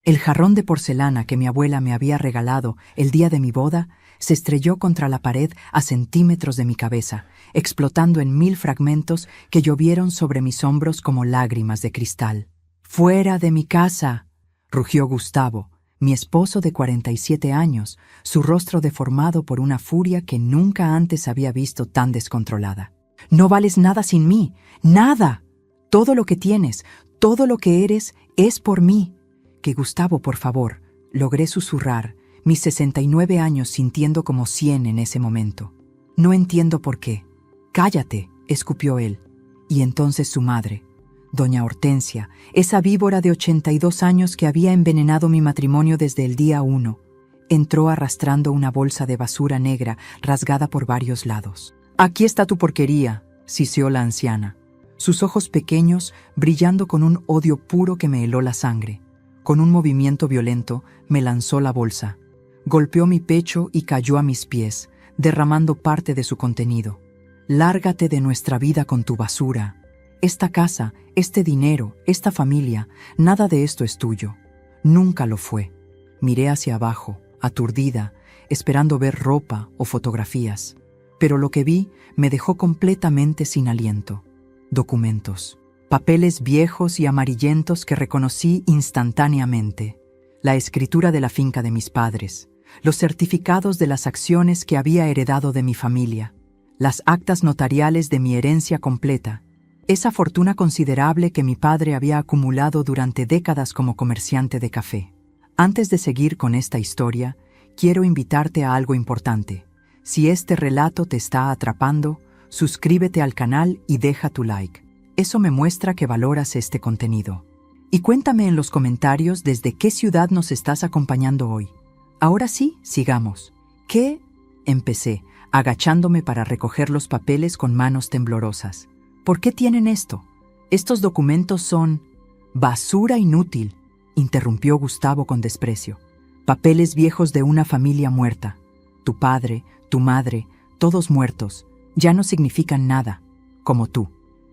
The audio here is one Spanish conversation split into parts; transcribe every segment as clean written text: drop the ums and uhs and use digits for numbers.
El jarrón de porcelana que mi abuela me había regalado el día de mi boda se estrelló contra la pared a centímetros de mi cabeza, explotando en 1000 fragmentos que llovieron sobre mis hombros como lágrimas de cristal. «¡Fuera de mi casa!», rugió Gustavo, mi esposo de 47 años, su rostro deformado por una furia que nunca antes había visto tan descontrolada. «No vales nada sin mí, nada. Todo lo que tienes, todo lo que eres, es por mí». «Que Gustavo, por favor», logré susurrar, mis 69 años sintiendo como 100 en ese momento. «No entiendo por qué». «Cállate», escupió él. Y entonces su madre, doña Hortensia, esa víbora de 82 años que había envenenado mi matrimonio desde el día 1, entró arrastrando una bolsa de basura negra rasgada por varios lados. «Aquí está tu porquería», siseó la anciana, sus ojos pequeños brillando con un odio puro que me heló la sangre. Con un movimiento violento me lanzó la bolsa, golpeó mi pecho y cayó a mis pies, derramando parte de su contenido. «Lárgate de nuestra vida con tu basura. Esta casa, este dinero, esta familia, nada de esto es tuyo. Nunca lo fue». Miré hacia abajo, aturdida, esperando ver ropa o fotografías. Pero lo que vi me dejó completamente sin aliento. Documentos. Papeles viejos y amarillentos que reconocí instantáneamente. La escritura de la finca de mis padres. Los certificados de las acciones que había heredado de mi familia. Las actas notariales de mi herencia completa. Esa fortuna considerable que mi padre había acumulado durante décadas como comerciante de café. Antes de seguir con esta historia, quiero invitarte a algo importante. Si este relato te está atrapando, suscríbete al canal y deja tu like. Eso me muestra que valoras este contenido. Y cuéntame en los comentarios desde qué ciudad nos estás acompañando hoy. Ahora sí, sigamos. ¿Qué? Empecé, agachándome para recoger los papeles con manos temblorosas. ¿Por qué tienen esto? Estos documentos son basura inútil, interrumpió Gustavo con desprecio. Papeles viejos de una familia muerta. Tu padre, tu madre, todos muertos, ya no significan nada, como tú.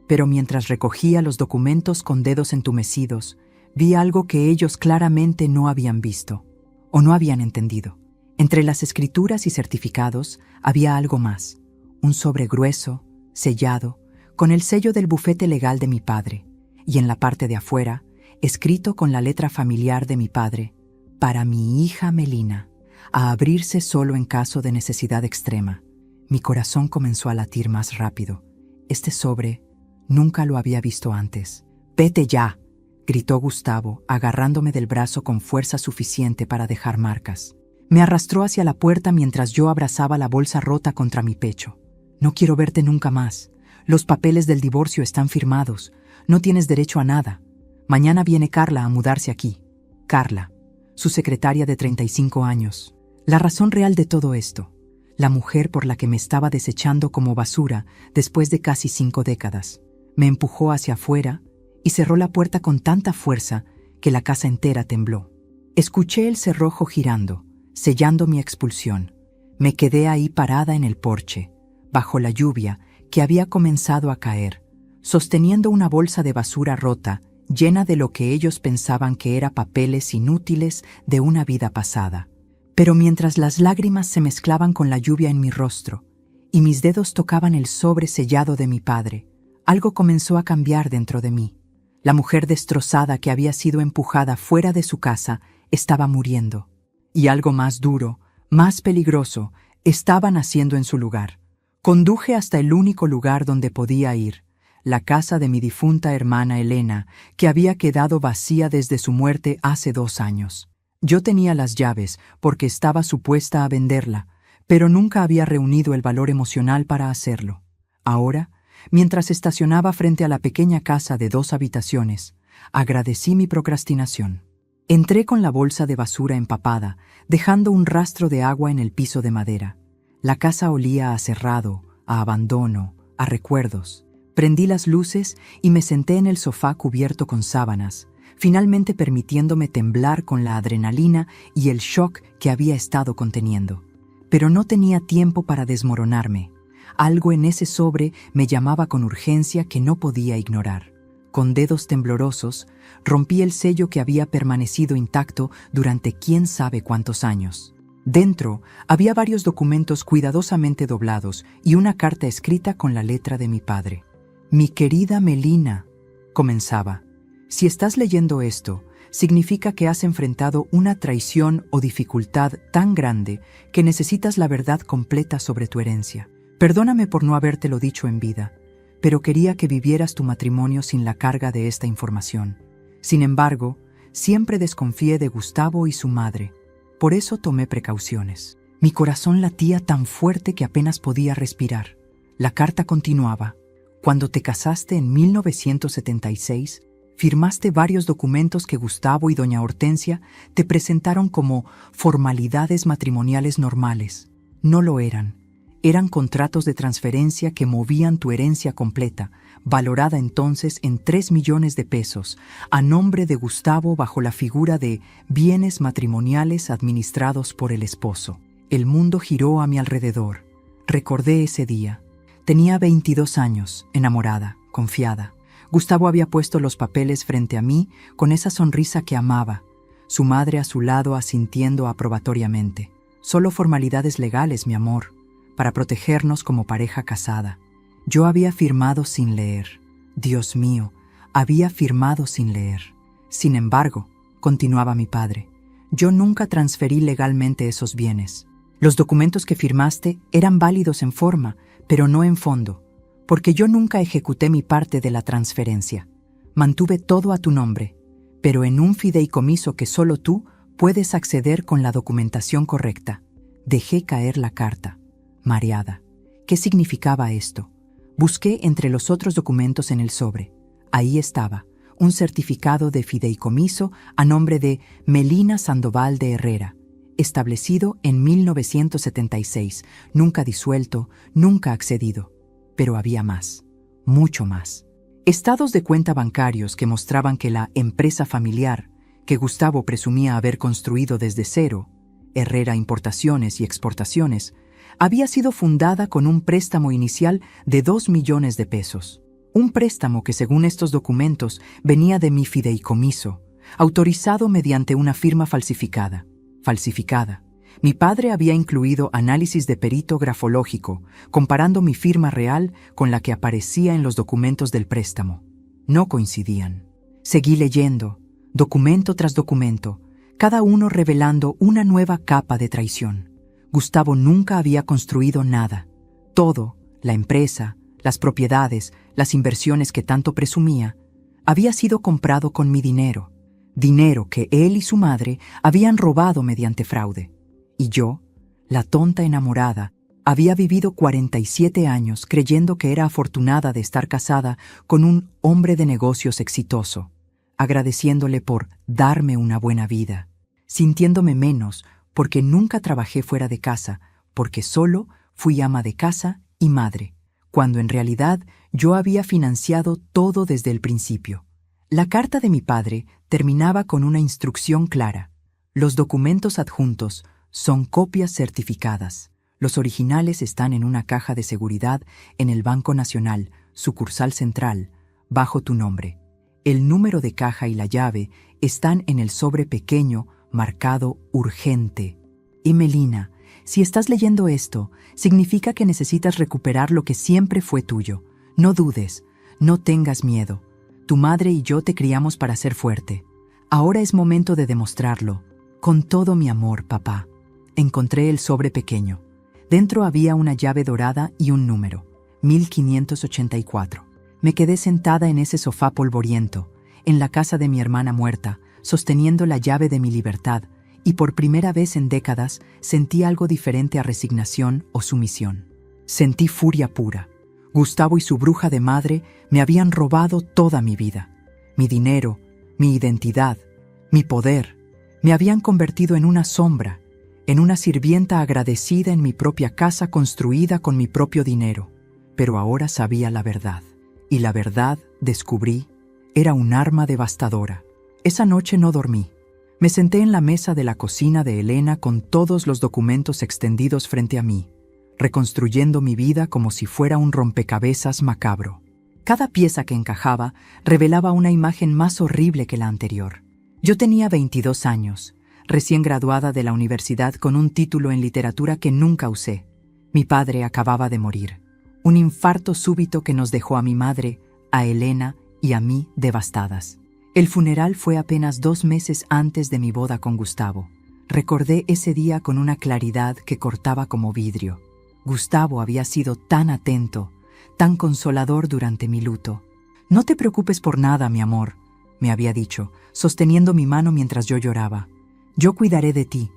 Pero mientras recogía los documentos con dedos entumecidos, vi algo que ellos claramente no habían visto, o no habían entendido. Entre las escrituras y certificados había algo más, un sobre grueso, sellado, con el sello del bufete legal de mi padre, y en la parte de afuera, escrito con la letra familiar de mi padre, para mi hija Melina, a abrirse solo en caso de necesidad extrema. Mi corazón comenzó a latir más rápido. Este sobre nunca lo había visto antes. «¡Vete ya!», gritó Gustavo, agarrándome del brazo con fuerza suficiente para dejar marcas. Me arrastró hacia la puerta mientras yo abrazaba la bolsa rota contra mi pecho. «No quiero verte nunca más. Los papeles del divorcio están firmados. No tienes derecho a nada. Mañana viene Carla a mudarse aquí». Carla, su secretaria de 35 años. La razón real de todo esto. La mujer por la que me estaba desechando como basura después de casi 5 décadas. Me empujó hacia afuera y cerró la puerta con tanta fuerza que la casa entera tembló. Escuché el cerrojo girando, sellando mi expulsión. Me quedé ahí parada en el porche, bajo la lluvia que había comenzado a caer, sosteniendo una bolsa de basura rota, llena de lo que ellos pensaban que era papeles inútiles de una vida pasada. Pero mientras las lágrimas se mezclaban con la lluvia en mi rostro y mis dedos tocaban el sobre sellado de mi padre, algo comenzó a cambiar dentro de mí. La mujer destrozada que había sido empujada fuera de su casa estaba muriendo. Y algo más duro, más peligroso, estaba naciendo en su lugar. Conduje hasta el único lugar donde podía ir, la casa de mi difunta hermana Elena, que había quedado vacía desde su muerte hace 2 años. Yo tenía las llaves porque estaba supuesta a venderla, pero nunca había reunido el valor emocional para hacerlo. Ahora, mientras estacionaba frente a la pequeña casa de 2 habitaciones, agradecí mi procrastinación. Entré con la bolsa de basura empapada, dejando un rastro de agua en el piso de madera. La casa olía a cerrado, a abandono, a recuerdos. Prendí las luces y me senté en el sofá cubierto con sábanas, finalmente permitiéndome temblar con la adrenalina y el shock que había estado conteniendo. Pero no tenía tiempo para desmoronarme. Algo en ese sobre me llamaba con urgencia que no podía ignorar. Con dedos temblorosos, rompí el sello que había permanecido intacto durante quién sabe cuántos años. Dentro había varios documentos cuidadosamente doblados y una carta escrita con la letra de mi padre. «Mi querida Melina», comenzaba, «si estás leyendo esto, significa que has enfrentado una traición o dificultad tan grande que necesitas la verdad completa sobre tu herencia. Perdóname por no habértelo dicho en vida, pero quería que vivieras tu matrimonio sin la carga de esta información. Sin embargo, siempre desconfié de Gustavo y su madre. Por eso tomé precauciones. Mi corazón latía tan fuerte que apenas podía respirar. La carta continuaba. Cuando te casaste en 1976, firmaste varios documentos que Gustavo y doña Hortensia te presentaron como formalidades matrimoniales normales. No lo eran. Eran contratos de transferencia que movían tu herencia completa, valorada entonces en 3 millones de pesos, a nombre de Gustavo bajo la figura de bienes matrimoniales administrados por el esposo. El mundo giró a mi alrededor. Recordé ese día. Tenía 22 años, enamorada, confiada. Gustavo había puesto los papeles frente a mí con esa sonrisa que amaba, su madre a su lado asintiendo aprobatoriamente. Solo formalidades legales, mi amor, para protegernos como pareja casada. Yo había firmado sin leer. Dios mío, había firmado sin leer. Sin embargo, continuaba mi padre, yo nunca transferí legalmente esos bienes. Los documentos que firmaste eran válidos en forma, pero no en fondo, porque yo nunca ejecuté mi parte de la transferencia. Mantuve todo a tu nombre, pero en un fideicomiso que solo tú puedes acceder con la documentación correcta. Dejé caer la carta. Mareada. ¿Qué significaba esto? Busqué entre los otros documentos en el sobre. Ahí estaba, un certificado de fideicomiso a nombre de Melina Sandoval de Herrera, establecido en 1976, nunca disuelto, nunca accedido. Pero había más, mucho más. Estados de cuenta bancarios que mostraban que la empresa familiar, que Gustavo presumía haber construido desde cero, Herrera Importaciones y Exportaciones, había sido fundada con un préstamo inicial de 2 millones de pesos. Un préstamo que, según estos documentos, venía de mi fideicomiso, autorizado mediante una firma falsificada. Mi padre había incluido análisis de perito grafológico, comparando mi firma real con la que aparecía en los documentos del préstamo. No coincidían. Seguí leyendo, documento tras documento, cada uno revelando una nueva capa de traición. Gustavo nunca había construido nada. Todo, la empresa, las propiedades, las inversiones que tanto presumía, había sido comprado con mi dinero. Dinero que él y su madre habían robado mediante fraude. Y yo, la tonta enamorada, había vivido 47 años creyendo que era afortunada de estar casada con un hombre de negocios exitoso, agradeciéndole por darme una buena vida, sintiéndome menos porque nunca trabajé fuera de casa, porque solo fui ama de casa y madre, cuando en realidad yo había financiado todo desde el principio. La carta de mi padre terminaba con una instrucción clara. Los documentos adjuntos son copias certificadas. Los originales están en una caja de seguridad en el Banco Nacional, sucursal central, bajo tu nombre. El número de caja y la llave están en el sobre pequeño marcado urgente. Y Melina, si estás leyendo esto, significa que necesitas recuperar lo que siempre fue tuyo. No dudes, no tengas miedo. Tu madre y yo te criamos para ser fuerte. Ahora es momento de demostrarlo. Con todo mi amor, papá. Encontré el sobre pequeño. Dentro había una llave dorada y un número, 1584. Me quedé sentada en ese sofá polvoriento, en la casa de mi hermana muerta, sosteniendo la llave de mi libertad, y por primera vez en décadas sentí algo diferente a resignación o sumisión. Sentí furia pura. Gustavo y su bruja de madre me habían robado toda mi vida. Mi dinero, mi identidad, mi poder, me habían convertido en una sombra, en una sirvienta agradecida en mi propia casa construida con mi propio dinero. Pero ahora sabía la verdad, y la verdad, descubrí, era un arma devastadora. Esa noche no dormí. Me senté en la mesa de la cocina de Elena con todos los documentos extendidos frente a mí, reconstruyendo mi vida como si fuera un rompecabezas macabro. Cada pieza que encajaba revelaba una imagen más horrible que la anterior. Yo tenía 22 años, recién graduada de la universidad con un título en literatura que nunca usé. Mi padre acababa de morir. Un infarto súbito que nos dejó a mi madre, a Elena y a mí devastadas. El funeral fue apenas 2 meses antes de mi boda con Gustavo. Recordé ese día con una claridad que cortaba como vidrio. Gustavo había sido tan atento, tan consolador durante mi luto. «No te preocupes por nada, mi amor», me había dicho, sosteniendo mi mano mientras yo lloraba. «Yo cuidaré de ti.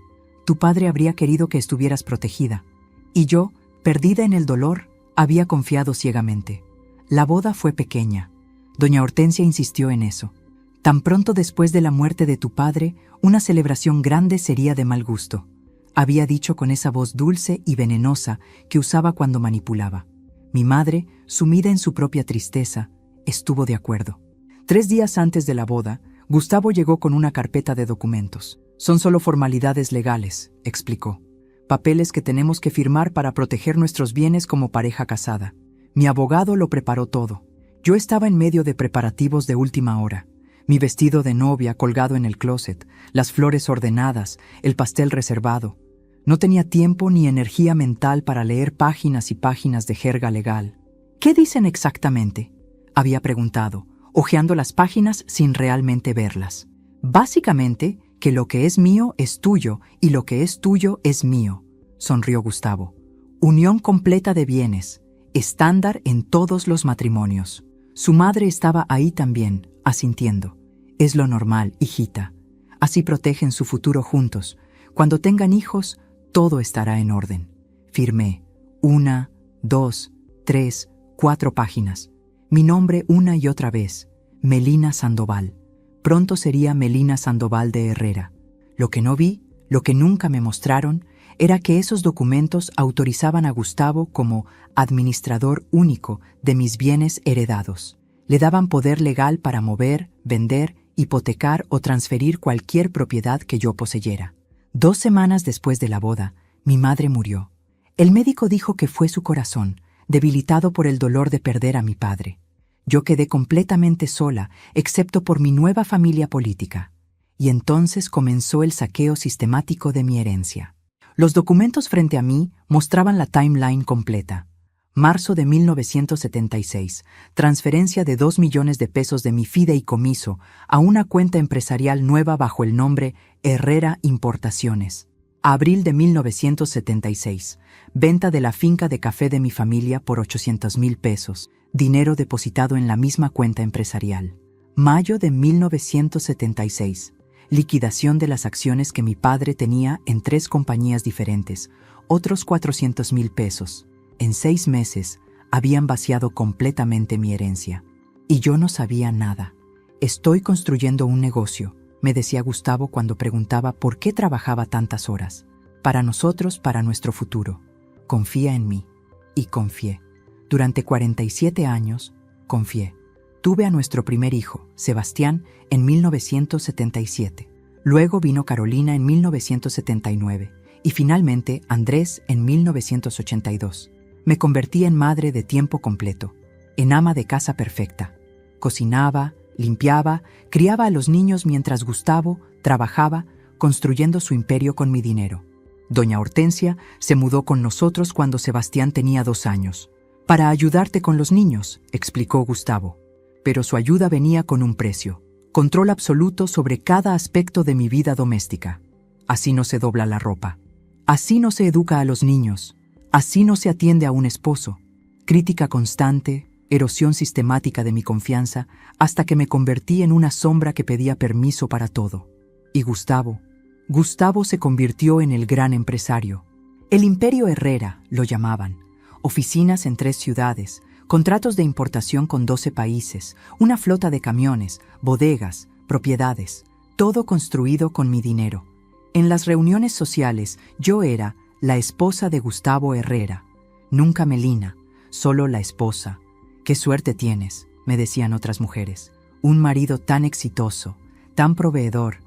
Tu padre habría querido que estuvieras protegida». Y yo, perdida en el dolor, había confiado ciegamente. La boda fue pequeña. Doña Hortensia insistió en eso. Tan pronto después de la muerte de tu padre, una celebración grande sería de mal gusto. Había dicho con esa voz dulce y venenosa que usaba cuando manipulaba. Mi madre, sumida en su propia tristeza, estuvo de acuerdo. 3 días antes de la boda, Gustavo llegó con una carpeta de documentos. «Son solo formalidades legales», explicó. «Papeles que tenemos que firmar para proteger nuestros bienes como pareja casada». Mi abogado lo preparó todo. Yo estaba en medio de preparativos de última hora. Mi vestido de novia colgado en el closet, las flores ordenadas, el pastel reservado. No tenía tiempo ni energía mental para leer páginas y páginas de jerga legal. «¿Qué dicen exactamente?», había preguntado, hojeando las páginas sin realmente verlas. «Básicamente, que lo que es mío es tuyo y lo que es tuyo es mío», sonrió Gustavo. «Unión completa de bienes, estándar en todos los matrimonios». Su madre estaba ahí también, asintiendo. «Es lo normal, hijita. Así protegen su futuro juntos. Cuando tengan hijos, todo estará en orden». Firmé 1, 2, 3, 4 páginas. Mi nombre una y otra vez, Melina Sandoval. Pronto sería Melina Sandoval de Herrera. Lo que no vi, lo que nunca me mostraron, era que esos documentos autorizaban a Gustavo como administrador único de mis bienes heredados. Le daban poder legal para mover, vender, hipotecar o transferir cualquier propiedad que yo poseyera. 2 semanas después de la boda, mi madre murió. El médico dijo que fue su corazón, debilitado por el dolor de perder a mi padre. Yo quedé completamente sola, excepto por mi nueva familia política. Y entonces comenzó el saqueo sistemático de mi herencia. Los documentos frente a mí mostraban la timeline completa. Marzo de 1976, transferencia de 2 millones de pesos de mi fideicomiso a una cuenta empresarial nueva bajo el nombre Herrera Importaciones. Abril de 1976, venta de la finca de café de mi familia por 800,000 pesos, dinero depositado en la misma cuenta empresarial. Mayo de 1976, liquidación de las acciones que mi padre tenía en 3 compañías diferentes, otros 400,000 pesos. En 6 meses habían vaciado completamente mi herencia. Y yo no sabía nada. «Estoy construyendo un negocio», me decía Gustavo cuando preguntaba por qué trabajaba tantas horas. «Para nosotros, para nuestro futuro. Confía en mí». Y confié. Durante 47 años, confié. Tuve a nuestro primer hijo, Sebastián, en 1977. Luego vino Carolina en 1979 y finalmente Andrés en 1982. Me convertí en madre de tiempo completo, en ama de casa perfecta. Cocinaba, limpiaba, criaba a los niños mientras Gustavo trabajaba construyendo su imperio con mi dinero. Doña Hortensia se mudó con nosotros cuando Sebastián tenía 2 años. «Para ayudarte con los niños», explicó Gustavo. Pero su ayuda venía con un precio. Control absoluto sobre cada aspecto de mi vida doméstica. Así no se dobla la ropa. Así no se educa a los niños. Así no se atiende a un esposo. Crítica constante, erosión sistemática de mi confianza, hasta que me convertí en una sombra que pedía permiso para todo. Y Gustavo se convirtió en el gran empresario. El Imperio Herrera, lo llamaban. Oficinas en 3 ciudades, contratos de importación con 12 países, una flota de camiones, bodegas, propiedades, todo construido con mi dinero. En las reuniones sociales, yo era la esposa de Gustavo Herrera. Nunca Melina, solo la esposa. «Qué suerte tienes», me decían otras mujeres. «Un marido tan exitoso, tan proveedor».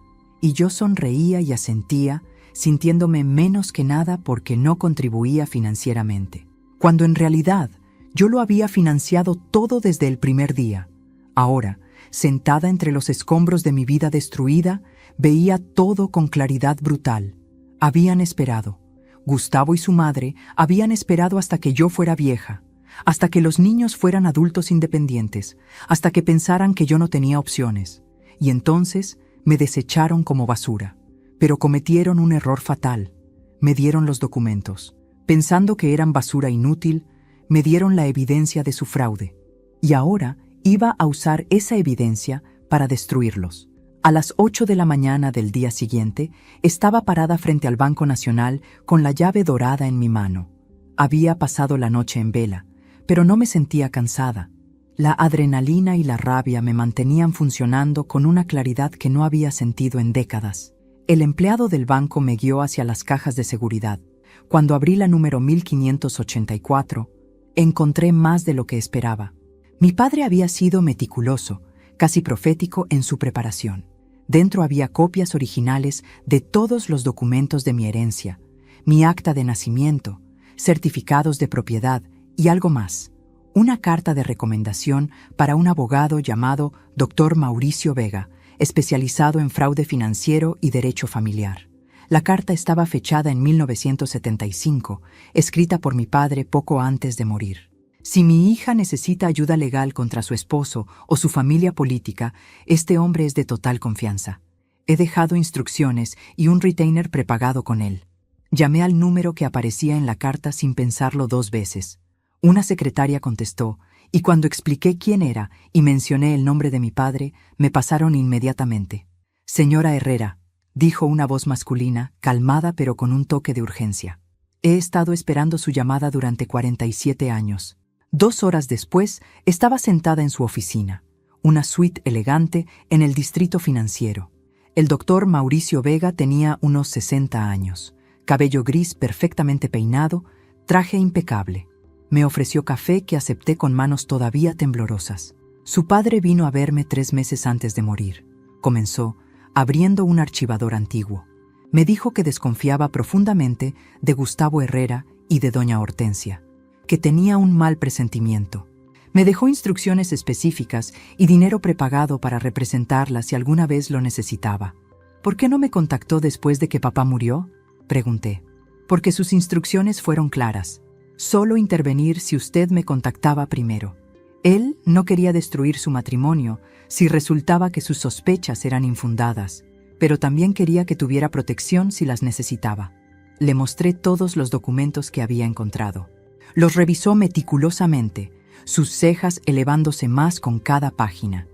Y yo sonreía y asentía, sintiéndome menos que nada porque no contribuía financieramente. Cuando en realidad Yo lo había financiado todo desde el primer día. Ahora, sentada entre los escombros de mi vida destruida, veía todo con claridad brutal. Habían esperado. Gustavo y su madre habían esperado hasta que yo fuera vieja, hasta que los niños fueran adultos independientes, hasta que pensaran que yo no tenía opciones. Y entonces me desecharon como basura. Pero cometieron un error fatal. Me dieron los documentos. Pensando que eran basura inútil, me dieron la evidencia de su fraude. Y ahora iba a usar esa evidencia para destruirlos. A las 8 de la mañana del día siguiente, estaba parada frente al Banco Nacional con la llave dorada en mi mano. Había pasado la noche en vela, pero no me sentía cansada. La adrenalina y la rabia me mantenían funcionando con una claridad que no había sentido en décadas. El empleado del banco me guió hacia las cajas de seguridad. Cuando abrí la número 1584, encontré más de lo que esperaba. Mi padre había sido meticuloso, casi profético en su preparación. Dentro había copias originales de todos los documentos de mi herencia, mi acta de nacimiento, certificados de propiedad y algo más. Una carta de recomendación para un abogado llamado Dr. Mauricio Vega, especializado en fraude financiero y derecho familiar. La carta estaba fechada en 1975, escrita por mi padre poco antes de morir. Si mi hija necesita ayuda legal contra su esposo o su familia política, este hombre es de total confianza. He dejado instrucciones y un retainer prepagado con él. Llamé al número que aparecía en la carta sin pensarlo 2 veces. Una secretaria contestó, y cuando expliqué quién era y mencioné el nombre de mi padre, me pasaron inmediatamente. «Señora Herrera», dijo una voz masculina, calmada pero con un toque de urgencia. «He estado esperando su llamada durante 47 años». 2 horas después, estaba sentada en su oficina, una suite elegante en el distrito financiero. El doctor Mauricio Vega tenía unos 60 años, cabello gris perfectamente peinado, traje impecable. Me ofreció café que acepté con manos todavía temblorosas. Su padre vino a verme 3 meses antes de morir. Comenzó, abriendo un archivador antiguo. Me dijo que desconfiaba profundamente de Gustavo Herrera y de doña Hortensia, que tenía un mal presentimiento. Me dejó instrucciones específicas y dinero prepagado para representarla si alguna vez lo necesitaba. «¿Por qué no me contactó después de que papá murió?», pregunté. «Porque sus instrucciones fueron claras. Solo intervenir si usted me contactaba primero. Él no quería destruir su matrimonio si resultaba que sus sospechas eran infundadas, pero también quería que tuviera protección si las necesitaba». Le mostré todos los documentos que había encontrado. Los revisó meticulosamente, sus cejas elevándose más con cada página.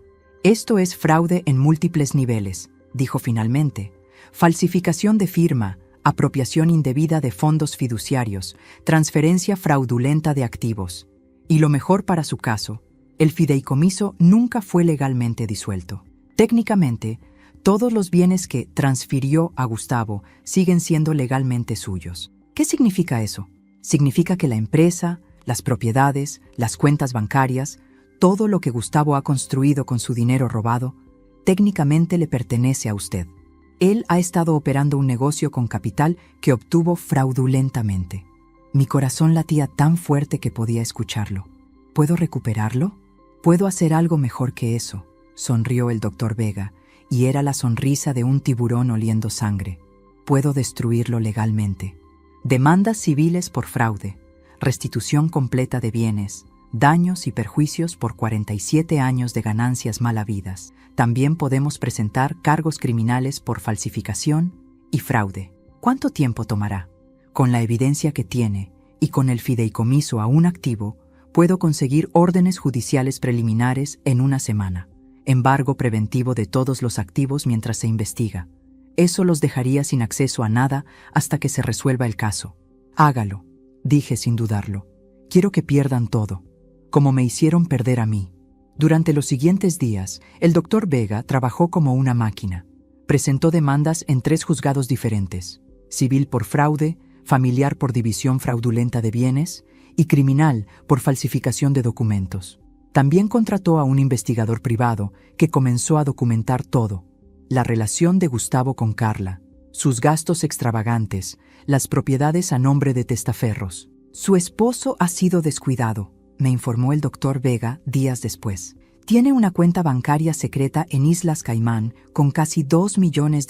«Esto es fraude en múltiples niveles», dijo finalmente. «Falsificación de firma, apropiación indebida de fondos fiduciarios, transferencia fraudulenta de activos. Y lo mejor para su caso, el fideicomiso nunca fue legalmente disuelto. Técnicamente, todos los bienes que transfirió a Gustavo siguen siendo legalmente suyos». ¿Qué significa eso? Significa que la empresa, las propiedades, las cuentas bancarias, todo lo que Gustavo ha construido con su dinero robado, técnicamente le pertenece a usted. Él ha estado operando un negocio con capital que obtuvo fraudulentamente. Mi corazón latía tan fuerte que podía escucharlo. ¿Puedo recuperarlo? ¿Puedo hacer algo mejor que eso?, sonrió el doctor Vega, y era la sonrisa de un tiburón oliendo sangre. Puedo destruirlo legalmente. Demandas civiles por fraude, restitución completa de bienes, daños y perjuicios por 47 años de ganancias mal habidas. También podemos presentar cargos criminales por falsificación y fraude. ¿Cuánto tiempo tomará? Con la evidencia que tiene y con el fideicomiso aún activo, puedo conseguir órdenes judiciales preliminares en 1 semana. Embargo preventivo de todos los activos mientras se investiga. Eso los dejaría sin acceso a nada hasta que se resuelva el caso. «Hágalo», dije sin dudarlo. «Quiero que pierdan todo, como me hicieron perder a mí». Durante los siguientes días, el doctor Vega trabajó como una máquina. Presentó demandas en 3 juzgados diferentes: civil por fraude, familiar por división fraudulenta de bienes y criminal por falsificación de documentos. También contrató a un investigador privado que comenzó a documentar todo: la relación de Gustavo con Carla, sus gastos extravagantes, las propiedades a nombre de testaferros. «Su esposo ha sido descuidado», me informó el doctor Vega días después. Tiene una cuenta bancaria secreta en Islas Caimán con casi $2 millones,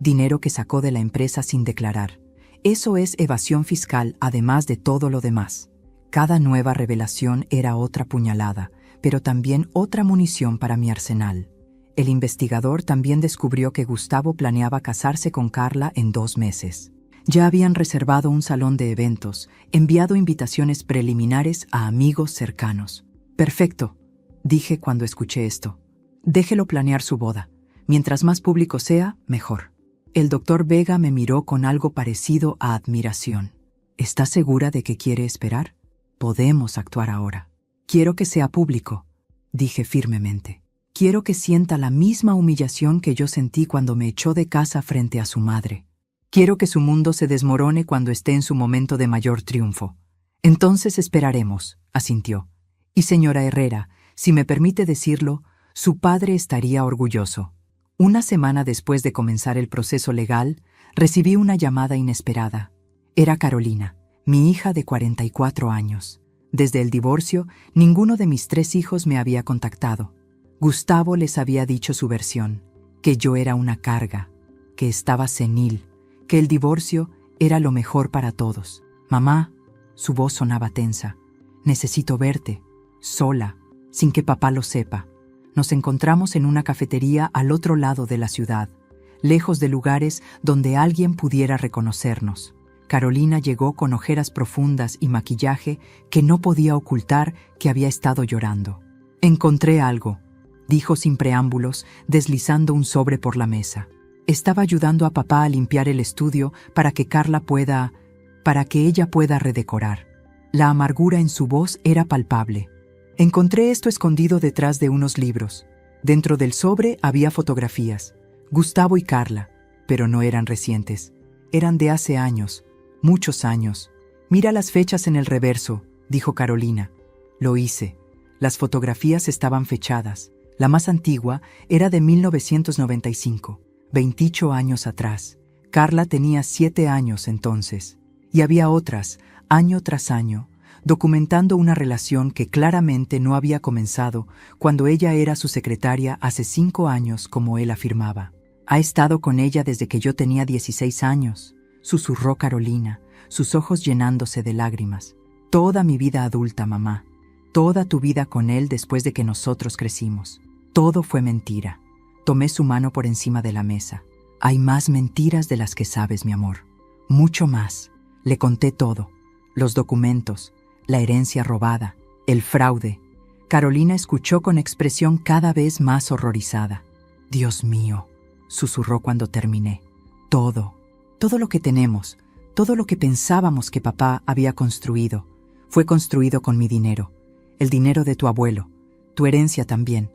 dinero que sacó de la empresa sin declarar. Eso es evasión fiscal, además de todo lo demás. Cada nueva revelación era otra puñalada, pero también otra munición para mi arsenal. El investigador también descubrió que Gustavo planeaba casarse con Carla en 2 meses. Ya habían reservado un salón de eventos, enviado invitaciones preliminares a amigos cercanos. Perfecto, dije cuando escuché esto. Déjelo planear su boda. Mientras más público sea, mejor. El doctor Vega me miró con algo parecido a admiración. ¿Estás segura de que quiere esperar? Podemos actuar ahora. Quiero que sea público, dije firmemente. Quiero que sienta la misma humillación que yo sentí cuando me echó de casa frente a su madre. Quiero que su mundo se desmorone cuando esté en su momento de mayor triunfo. Entonces esperaremos, asintió. Y señora Herrera, si me permite decirlo, su padre estaría orgulloso. Una semana después de comenzar el proceso legal, recibí una llamada inesperada. Era Carolina, mi hija de 44 años. Desde el divorcio, ninguno de mis 3 hijos me había contactado. Gustavo les había dicho su versión, que yo era una carga, que estaba senil, que el divorcio era lo mejor para todos. Mamá, su voz sonaba tensa. Necesito verte, sola, sin que papá lo sepa. Nos encontramos en una cafetería al otro lado de la ciudad, lejos de lugares donde alguien pudiera reconocernos. Carolina llegó con ojeras profundas y maquillaje que no podía ocultar que había estado llorando. Encontré algo, dijo sin preámbulos, deslizando un sobre por la mesa. Estaba ayudando a papá a limpiar el estudio para que ella pueda redecorar. La amargura en su voz era palpable. Encontré esto escondido detrás de unos libros. Dentro del sobre había fotografías. Gustavo y Carla, pero no eran recientes. Eran de hace años, muchos años. Mira las fechas en el reverso, dijo Carolina. Lo hice. Las fotografías estaban fechadas. La más antigua era de 1995, 28 años atrás. Carla tenía 7 años entonces. Y había otras, año tras año, documentando una relación que claramente no había comenzado cuando ella era su secretaria hace 5 años, como él afirmaba. Ha estado con ella desde que yo tenía 16 años, susurró Carolina, sus ojos llenándose de lágrimas. Toda mi vida adulta, mamá. Toda tu vida con él después de que nosotros crecimos. Todo fue mentira. Tomé su mano por encima de la mesa. Hay más mentiras de las que sabes, mi amor. Mucho más. Le conté todo. Los documentos, la herencia robada, el fraude. Carolina escuchó con expresión cada vez más horrorizada. Dios mío, susurró cuando terminé. Todo lo que tenemos, todo lo que pensábamos que papá había construido, fue construido con mi dinero, el dinero de tu abuelo, tu herencia también,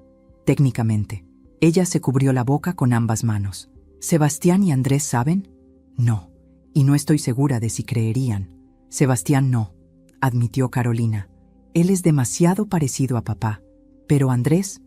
técnicamente. Ella se cubrió la boca con ambas manos. ¿Sebastián y Andrés saben? No, y no estoy segura de si creerían. Sebastián no, admitió Carolina. Él es demasiado parecido a papá. Pero Andrés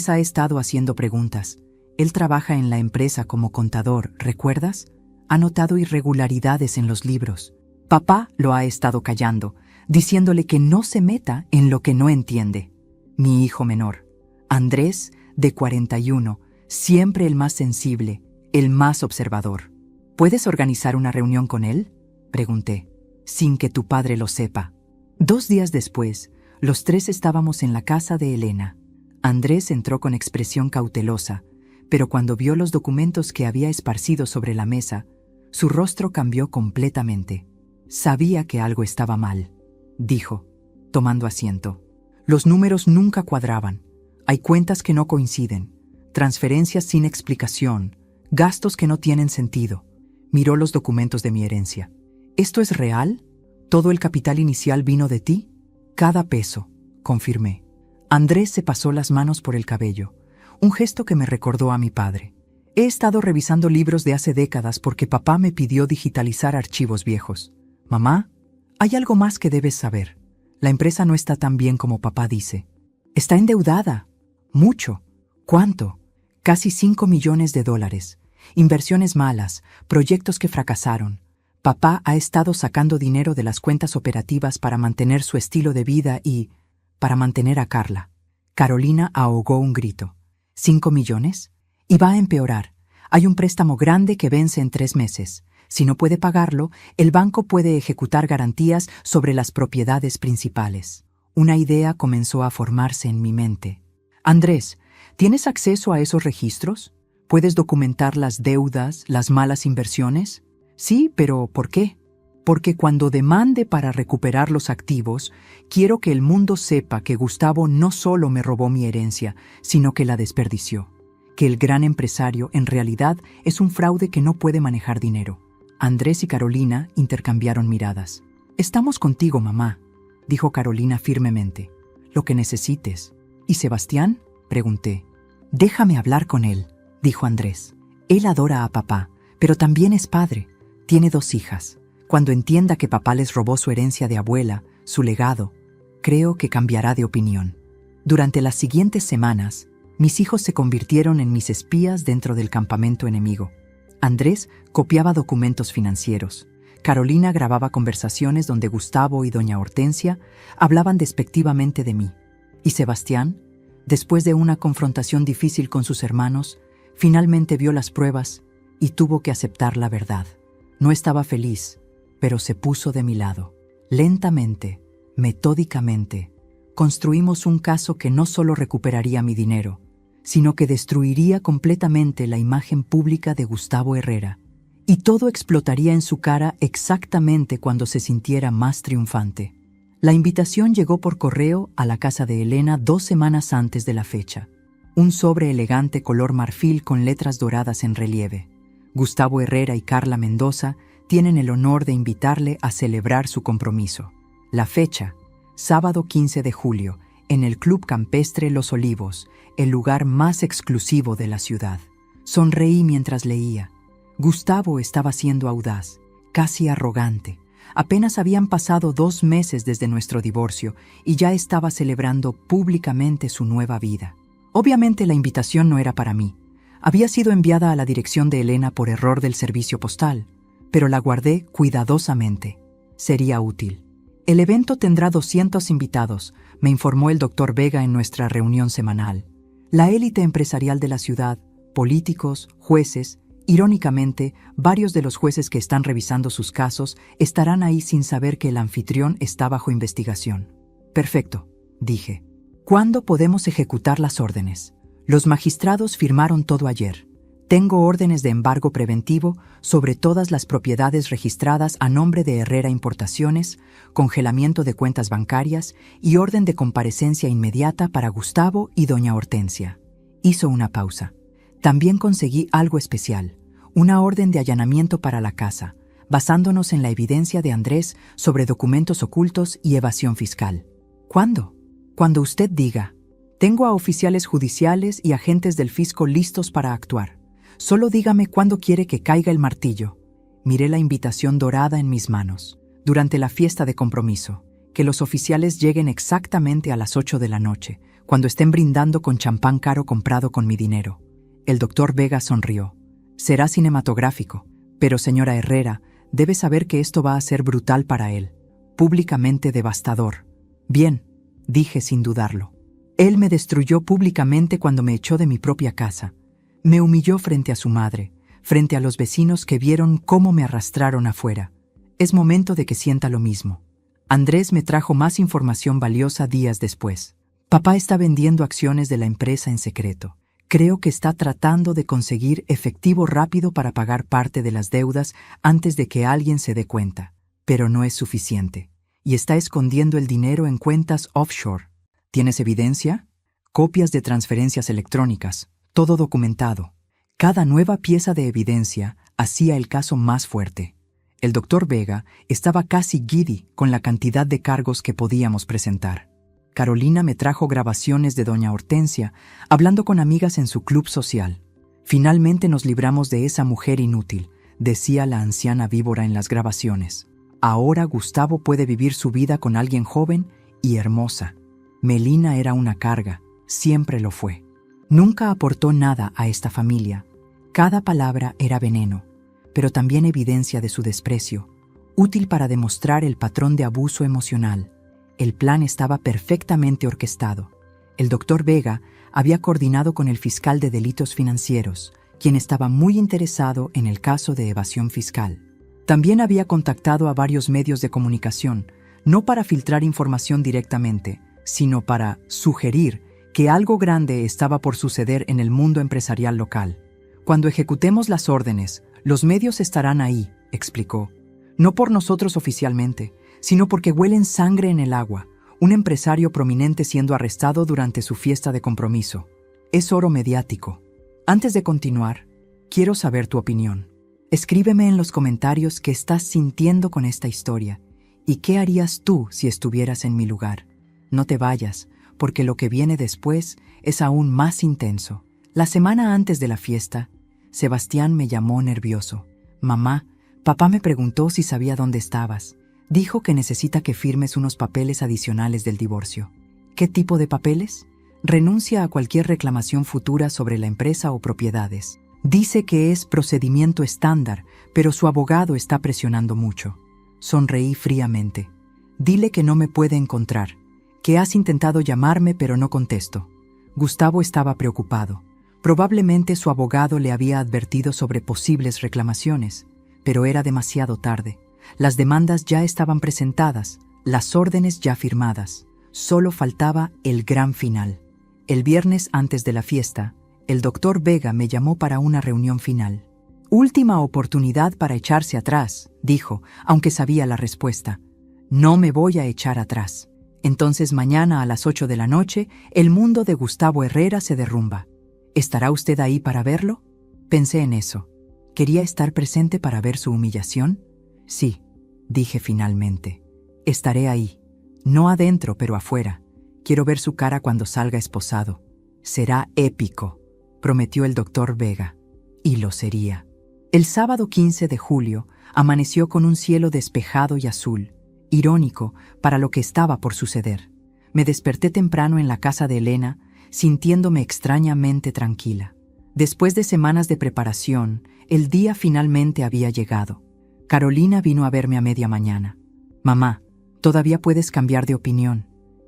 ha estado haciendo preguntas. Él trabaja en la empresa como contador, ¿recuerdas? Ha notado irregularidades en los libros. Papá lo ha estado callando, diciéndole que no se meta en lo que no entiende. Mi hijo menor, Andrés, de 41, siempre el más sensible, el más observador. ¿Puedes organizar una reunión con él?, pregunté, sin que tu padre lo sepa. 2 días después, los 3 estábamos en la casa de Elena. Andrés entró con expresión cautelosa, pero cuando vio los documentos que había esparcido sobre la mesa, su rostro cambió completamente. Sabía que algo estaba mal, dijo, tomando asiento. Los números nunca cuadraban. Hay cuentas que no coinciden, transferencias sin explicación, gastos que no tienen sentido. Miró los documentos de mi herencia. ¿Esto es real? ¿Todo el capital inicial vino de ti? Cada peso, confirmé. Andrés se pasó las manos por el cabello, un gesto que me recordó a mi padre. He estado revisando libros de hace décadas porque papá me pidió digitalizar archivos viejos. Mamá, hay algo más que debes saber. La empresa no está tan bien como papá dice. Está endeudada. Mucho. ¿Cuánto? Casi $5 millones. Inversiones malas, proyectos que fracasaron. Papá ha estado sacando dinero de las cuentas operativas para mantener su estilo de vida y para mantener a Carla. Carolina ahogó un grito. ¿5 millones? Y va a empeorar. Hay un préstamo grande que vence en 3 meses. Si no puede pagarlo, el banco puede ejecutar garantías sobre las propiedades principales. Una idea comenzó a formarse en mi mente. Andrés, ¿tienes acceso a esos registros? ¿Puedes documentar las deudas, las malas inversiones? Sí, pero ¿por qué? Porque cuando demande para recuperar los activos, quiero que el mundo sepa que Gustavo no solo me robó mi herencia, sino que la desperdició. Que el gran empresario en realidad es un fraude que no puede manejar dinero. Andrés y Carolina intercambiaron miradas. «Estamos contigo, mamá», dijo Carolina firmemente. «Lo que necesites». «¿Y Sebastián?», pregunté. «Déjame hablar con él», dijo Andrés. «Él adora a papá, pero también es padre. Tiene 2 hijas. Cuando entienda que papá les robó su herencia de abuela, su legado, creo que cambiará de opinión». Durante las siguientes semanas, mis hijos se convirtieron en mis espías dentro del campamento enemigo. Andrés copiaba documentos financieros. Carolina grababa conversaciones donde Gustavo y doña Hortensia hablaban despectivamente de mí. Y Sebastián, después de una confrontación difícil con sus hermanos, finalmente vio las pruebas y tuvo que aceptar la verdad. No estaba feliz, pero se puso de mi lado. Lentamente, metódicamente, construimos un caso que no solo recuperaría mi dinero, sino que destruiría completamente la imagen pública de Gustavo Herrera, y todo explotaría en su cara exactamente cuando se sintiera más triunfante. La invitación llegó por correo a la casa de Elena 2 semanas antes de la fecha. Un sobre elegante color marfil con letras doradas en relieve. Gustavo Herrera y Carla Mendoza tienen el honor de invitarle a celebrar su compromiso. La fecha, sábado 15 de julio, en el Club Campestre Los Olivos, el lugar más exclusivo de la ciudad. Sonreí mientras leía. Gustavo estaba siendo audaz, casi arrogante. Apenas habían pasado 2 meses desde nuestro divorcio y ya estaba celebrando públicamente su nueva vida. Obviamente la invitación no era para mí. Había sido enviada a la dirección de Elena por error del servicio postal, pero la guardé cuidadosamente. Sería útil. El evento tendrá 200 invitados, me informó el Dr. Vega en nuestra reunión semanal. La élite empresarial de la ciudad, políticos, jueces, irónicamente, varios de los jueces que están revisando sus casos estarán ahí sin saber que el anfitrión está bajo investigación. Perfecto, dije. ¿Cuándo podemos ejecutar las órdenes? Los magistrados firmaron todo ayer. Tengo órdenes de embargo preventivo sobre todas las propiedades registradas a nombre de Herrera Importaciones, congelamiento de cuentas bancarias y orden de comparecencia inmediata para Gustavo y doña Hortensia. Hizo una pausa. También conseguí algo especial, una orden de allanamiento para la casa, basándonos en la evidencia de Andrés sobre documentos ocultos y evasión fiscal. ¿Cuándo? Cuando usted diga. Tengo a oficiales judiciales y agentes del fisco listos para actuar. Solo dígame cuándo quiere que caiga el martillo. Miré la invitación dorada en mis manos. Durante la fiesta de compromiso, que los oficiales lleguen exactamente a las 8 de la noche, cuando estén brindando con champán caro comprado con mi dinero. El doctor Vega sonrió. Será cinematográfico, pero señora Herrera, debe saber que esto va a ser brutal para él, públicamente devastador. Bien, dije sin dudarlo. Él me destruyó públicamente cuando me echó de mi propia casa. Me humilló frente a su madre, frente a los vecinos que vieron cómo me arrastraron afuera. Es momento de que sienta lo mismo. Andrés me trajo más información valiosa días después. Papá está vendiendo acciones de la empresa en secreto. Creo que está tratando de conseguir efectivo rápido para pagar parte de las deudas antes de que alguien se dé cuenta. Pero no es suficiente. Y está escondiendo el dinero en cuentas offshore. ¿Tienes evidencia? Copias de transferencias electrónicas. Todo documentado. Cada nueva pieza de evidencia hacía el caso más fuerte. El doctor Vega estaba casi giddy con la cantidad de cargos que podíamos presentar. Carolina me trajo grabaciones de doña Hortensia hablando con amigas en su club social. Finalmente nos libramos de esa mujer inútil, decía la anciana víbora en las grabaciones. Ahora Gustavo puede vivir su vida con alguien joven y hermosa. Melina era una carga, siempre lo fue. Nunca aportó nada a esta familia. Cada palabra era veneno. pero también evidencia de su desprecio, útil para demostrar el patrón de abuso emocional. El plan estaba perfectamente orquestado. El doctor Vega había coordinado con el fiscal de delitos financieros, quien estaba muy interesado en el caso de evasión fiscal. También había contactado a varios medios de comunicación, no para filtrar información directamente, sino para sugerir que algo grande estaba por suceder en el mundo empresarial local. Cuando ejecutemos las órdenes, los medios estarán ahí, explicó. No por nosotros oficialmente, sino porque huelen sangre en el agua, un empresario prominente siendo arrestado durante su fiesta de compromiso. Es oro mediático. Antes de continuar, quiero saber tu opinión. Escríbeme en los comentarios qué estás sintiendo con esta historia y qué harías tú si estuvieras en mi lugar. No te vayas, porque lo que viene después es aún más intenso. La semana antes de la fiesta, Sebastián me llamó nervioso. Mamá, papá me preguntó si sabía dónde estabas. Dijo que necesita que firmes unos papeles adicionales del divorcio. ¿Qué tipo de papeles? Renuncia a cualquier reclamación futura sobre la empresa o propiedades. Dice que es procedimiento estándar, pero su abogado está presionando mucho. Sonreí fríamente. Dile que no me puede encontrar, que has intentado llamarme pero no contesto. Gustavo estaba preocupado. Probablemente su abogado le había advertido sobre posibles reclamaciones, pero era demasiado tarde. Las demandas ya estaban presentadas, las órdenes ya firmadas. Solo faltaba el gran final. El viernes antes de la fiesta, el doctor Vega me llamó para una reunión final. Última oportunidad para echarse atrás, dijo, aunque sabía la respuesta. No me voy a echar atrás. Entonces mañana a las 8 de la noche, el mundo de Gustavo Herrera se derrumba. ¿Estará usted ahí para verlo? Pensé en eso. ¿Quería estar presente para ver su humillación? Sí, dije finalmente. Estaré ahí. No adentro, pero afuera. Quiero ver su cara cuando salga esposado. Será épico, prometió el doctor Vega. Y lo sería. El sábado 15 de julio amaneció con un cielo despejado y azul, irónico para lo que estaba por suceder. Me desperté temprano en la casa de Elena, sintiéndome extrañamente tranquila. Después de semanas de preparación, el día finalmente había llegado. Carolina vino a verme a media mañana. Mamá, todavía puedes cambiar de opinión.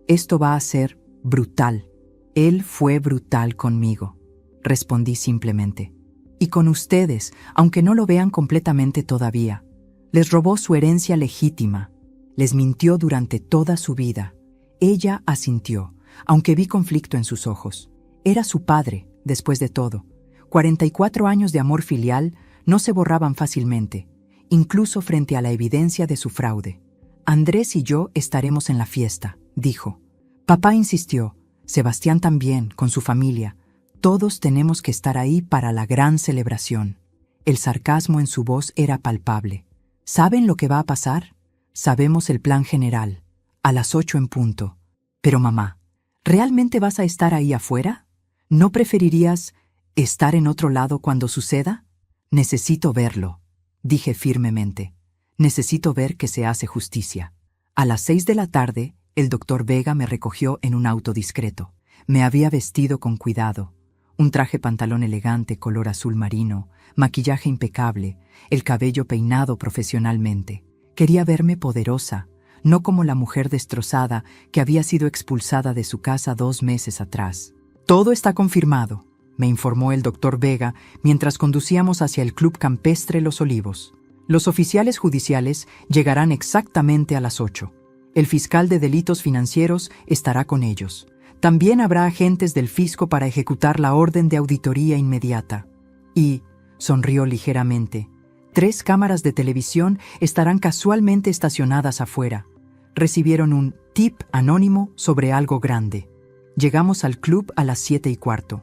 Esto va a ser brutal. Él fue brutal conmigo, respondí simplemente. Y con ustedes, aunque no lo vean completamente todavía. Les robó su herencia legítima. Les mintió durante toda su vida. Ella asintió, aunque vi conflicto en sus ojos. Era su padre, después de todo. 44 años de amor filial no se borraban fácilmente, incluso frente a la evidencia de su fraude. Andrés y yo estaremos en la fiesta, dijo. Papá insistió, Sebastián también, con su familia. Todos tenemos que estar ahí para la gran celebración. El sarcasmo en su voz era palpable. ¿Saben lo que va a pasar? Sabemos el plan general. A las 8 en punto. Pero mamá, ¿realmente vas a estar ahí afuera? ¿No preferirías estar en otro lado cuando suceda? Necesito verlo, dije firmemente. Necesito ver que se hace justicia. A las 6 de la tarde, el doctor Vega me recogió en un auto discreto. Me había vestido con cuidado. Un traje pantalón elegante color azul marino, maquillaje impecable, el cabello peinado profesionalmente. Quería verme poderosa, no como la mujer destrozada que había sido expulsada de su casa 2 meses atrás. Todo está confirmado, me informó el doctor Vega mientras conducíamos hacia el Club Campestre Los Olivos. Los oficiales judiciales llegarán exactamente a las 8. El fiscal de delitos financieros estará con ellos. También habrá agentes del fisco para ejecutar la orden de auditoría inmediata. Y, sonrió ligeramente, 3 cámaras de televisión estarán casualmente estacionadas afuera. Recibieron un tip anónimo sobre algo grande. Llegamos al club a las 7:15.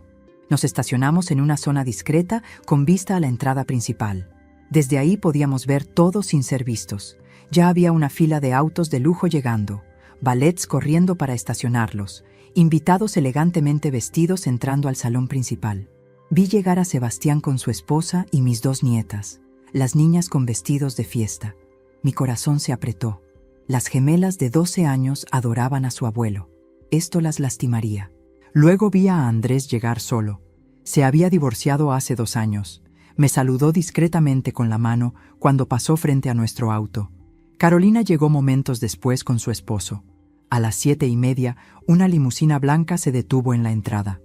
Nos estacionamos en una zona discreta con vista a la entrada principal. Desde ahí podíamos ver todo sin ser vistos. Ya había una fila de autos de lujo llegando, valets corriendo para estacionarlos, invitados elegantemente vestidos entrando al salón principal. Vi llegar a Sebastián con su esposa y mis 2 nietas, las niñas con vestidos de fiesta. Mi corazón se apretó. Las gemelas de 12 años adoraban a su abuelo. Esto las lastimaría. Luego vi a Andrés llegar solo. Se había divorciado hace 2 años. Me saludó discretamente con la mano cuando pasó frente a nuestro auto. Carolina llegó momentos después con su esposo. A las 7:30, una limusina blanca se detuvo en la entrada.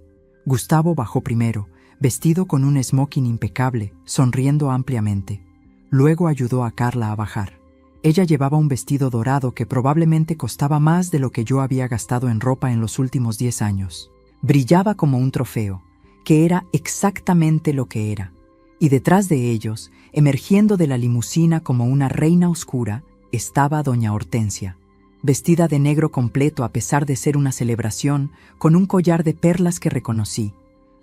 Gustavo bajó primero, vestido con un smoking impecable, sonriendo ampliamente. Luego ayudó a Carla a bajar. Ella llevaba un vestido dorado que probablemente costaba más de lo que yo había gastado en ropa en los últimos 10 años. Brillaba como un trofeo, que era exactamente lo que era. Y detrás de ellos, emergiendo de la limusina como una reina oscura, estaba doña Hortensia, vestida de negro completo a pesar de ser una celebración, con un collar de perlas que reconocí.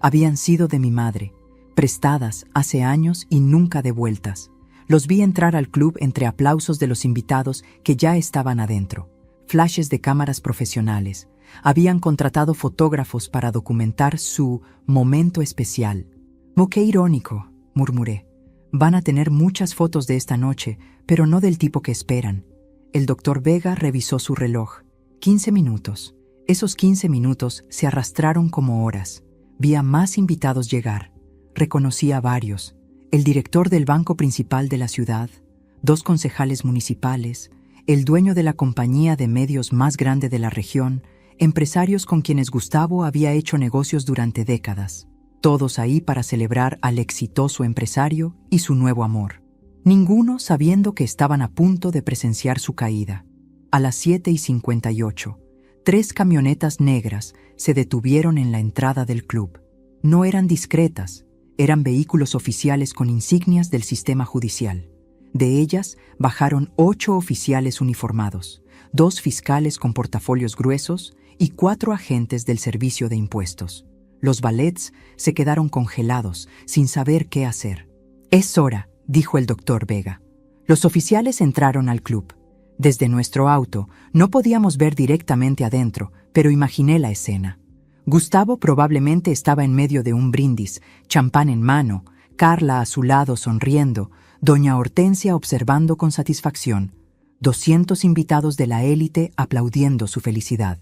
Habían sido de mi madre, prestadas hace años y nunca devueltas. Los vi entrar al club entre aplausos de los invitados que ya estaban adentro. Flashes de cámaras profesionales. Habían contratado fotógrafos para documentar su momento especial. «Oh, qué irónico», murmuré. «Van a tener muchas fotos de esta noche, pero no del tipo que esperan». El doctor Vega revisó su reloj. 15 minutos. Esos 15 minutos se arrastraron como horas. Vi a más invitados llegar. Reconocí a varios. El director del banco principal de la ciudad, 2 concejales municipales, el dueño de la compañía de medios más grande de la región, empresarios con quienes Gustavo había hecho negocios durante décadas. Todos ahí para celebrar al exitoso empresario y su nuevo amor. Ninguno sabiendo que estaban a punto de presenciar su caída. A las 7:58, 3 camionetas negras se detuvieron en la entrada del club. No eran discretas, eran vehículos oficiales con insignias del sistema judicial. De ellas bajaron 8 oficiales uniformados, 2 fiscales con portafolios gruesos y 4 agentes del servicio de impuestos. Los valets se quedaron congelados, sin saber qué hacer. «Es hora», dijo el doctor Vega. Los oficiales entraron al club. Desde nuestro auto no podíamos ver directamente adentro, pero imaginé la escena. Gustavo probablemente estaba en medio de un brindis, champán en mano, Carla a su lado sonriendo, doña Hortensia observando con satisfacción, 200 invitados de la élite aplaudiendo su felicidad.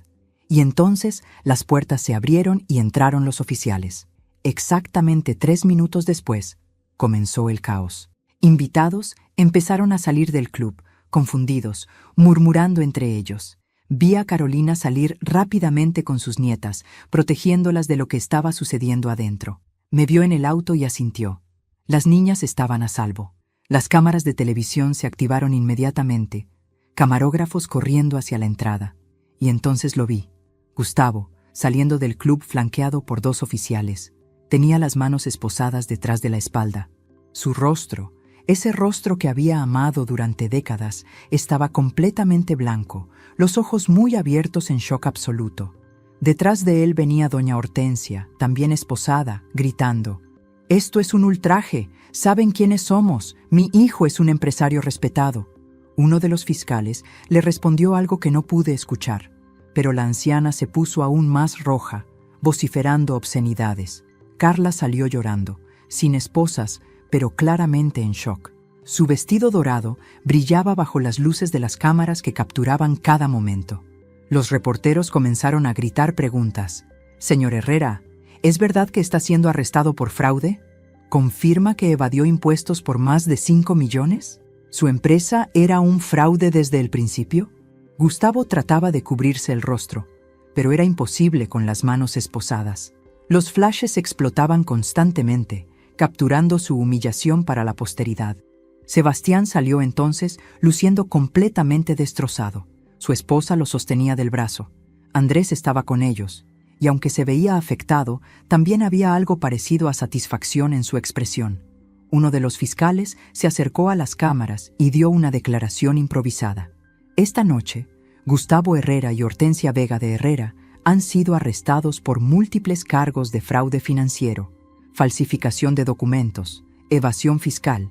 Y entonces las puertas se abrieron y entraron los oficiales. Exactamente 3 minutos después, comenzó el caos. Invitados empezaron a salir del club, confundidos, murmurando entre ellos. Vi a Carolina salir rápidamente con sus nietas, protegiéndolas de lo que estaba sucediendo adentro. Me vio en el auto y asintió. Las niñas estaban a salvo. Las cámaras de televisión se activaron inmediatamente, camarógrafos corriendo hacia la entrada. Y entonces lo vi. Gustavo, saliendo del club flanqueado por 2 oficiales, tenía las manos esposadas detrás de la espalda. Su rostro, ese rostro que había amado durante décadas, estaba completamente blanco, los ojos muy abiertos en shock absoluto. Detrás de él venía doña Hortensia, también esposada, gritando: «Esto es un ultraje, saben quiénes somos, mi hijo es un empresario respetado». Uno de los fiscales le respondió algo que no pude escuchar, pero la anciana se puso aún más roja, vociferando obscenidades. Carla salió llorando, sin esposas, pero claramente en shock. Su vestido dorado brillaba bajo las luces de las cámaras que capturaban cada momento. Los reporteros comenzaron a gritar preguntas. «Señor Herrera, ¿es verdad que está siendo arrestado por fraude? ¿Confirma que evadió impuestos por más de 5 millones? ¿Su empresa era un fraude desde el principio?» Gustavo trataba de cubrirse el rostro, pero era imposible con las manos esposadas. Los flashes explotaban constantemente, capturando su humillación para la posteridad. Sebastián salió entonces luciendo completamente destrozado. Su esposa lo sostenía del brazo. Andrés estaba con ellos, y aunque se veía afectado, también había algo parecido a satisfacción en su expresión. Uno de los fiscales se acercó a las cámaras y dio una declaración improvisada. Esta noche, Gustavo Herrera y Hortensia Vega de Herrera han sido arrestados por múltiples cargos de fraude financiero, falsificación de documentos, evasión fiscal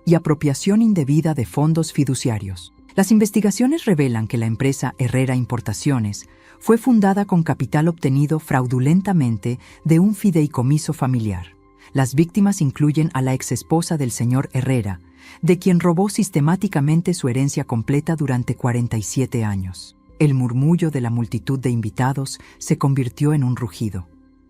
y apropiación indebida de fondos fiduciarios. Las investigaciones revelan que la empresa Herrera Importaciones fue fundada con capital obtenido fraudulentamente de un fideicomiso familiar. Las víctimas incluyen a la exesposa del señor Herrera, de quien robó sistemáticamente su herencia completa durante 47 años. El murmullo de la multitud de invitados se convirtió en un rugido.